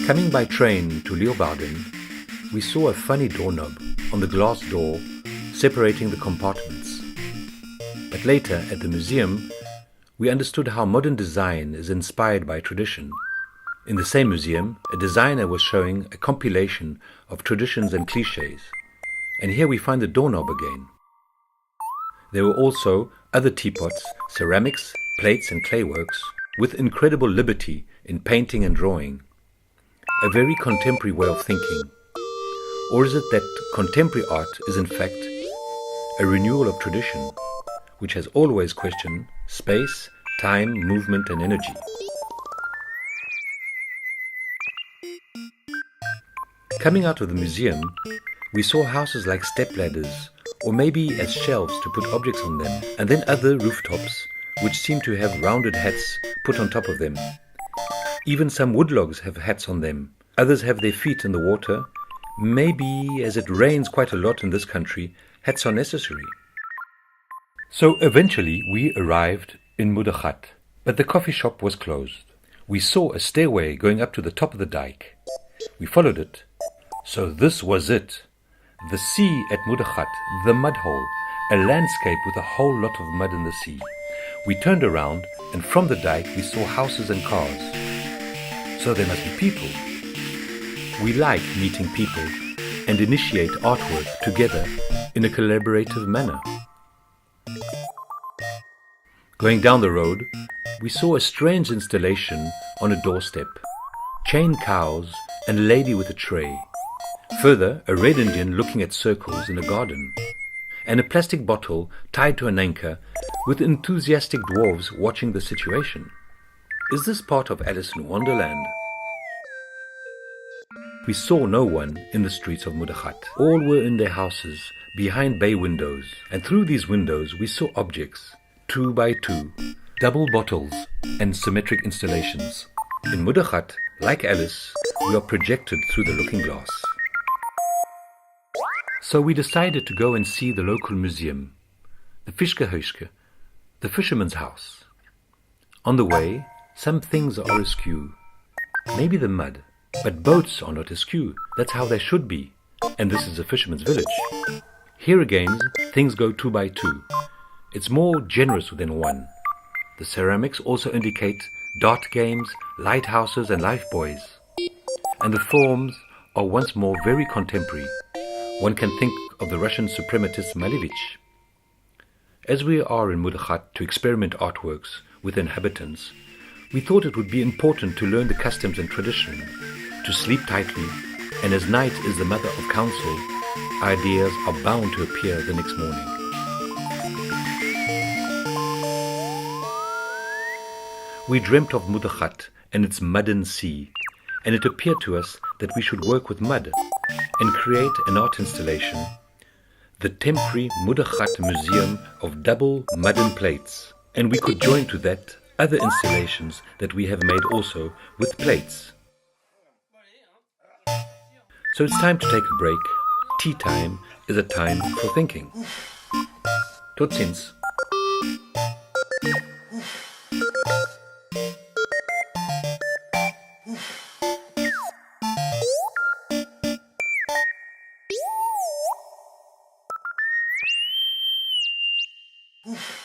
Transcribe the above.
Coming by train to Leeuwarden, we saw a funny doorknob on the glass door separating the compartments. But later, at the museum, we understood how modern design is inspired by tradition. In the same museum, a designer was showing a compilation of traditions and clichés. And here we find the doorknob again. There were also other teapots, ceramics, plates and clayworks, with incredible liberty in painting and drawing. A very contemporary way of thinking. Or is it that contemporary art is in fact a renewal of tradition, which has always questioned space, time, movement and energy? Coming out of the museum, we saw houses like stepladders, or maybe as shelves to put objects on them, and then other rooftops, which seem to have rounded hats put on top of them. Even some woodlogs have hats on them, others have their feet in the water. Maybe, as it rains quite a lot in this country, hats are necessary. So eventually we arrived in Moddergat, but the coffee shop was closed. We saw a stairway going up to the top of the dike. We followed it. So this was it. The sea at Moddergat, the mud hole, a landscape with a whole lot of mud in the sea. We turned around, and from the dike we saw houses and cars. So there must be people. We like meeting people and initiate artwork together in a collaborative manner. Going down the road, we saw a strange installation on a doorstep. Chained cows and a lady with a tray. Further, a red Indian looking at circles in a garden. And a plastic bottle tied to an anchor with enthusiastic dwarves watching the situation. Is this part of Alice in Wonderland? We saw no one in the streets of Moddergat. All were in their houses, behind bay windows. And through these windows we saw objects, 2 by 2, double bottles and symmetric installations. In Moddergat, like Alice, we are projected through the looking glass. So we decided to go and see the local museum, the Fischehuisje, the fisherman's house. On the way, some things are askew. Maybe the mud, but boats are not askew. That's how they should be. And this is a fisherman's village. Here again, things go 2 by 2. It's more generous than 1. The ceramics also indicate dart games, lighthouses and lifebuoys. And the forms are once more very contemporary. One can think of the Russian suprematist Malevich. As we are in Moddergat to experiment artworks with inhabitants, we thought it would be important to learn the customs and tradition, to sleep tightly, and as night is the mother of counsel, ideas are bound to appear the next morning. We dreamt of Moddergat and its Wadden Sea, and it appeared to us that we should work with mud and create an art installation, the temporary Moddergat Museum of Double Mudden Plates, and we could join to that other installations that we have made also with plates. So it's time to take a break. Tea time is a time for thinking. Tot ziens. Oof.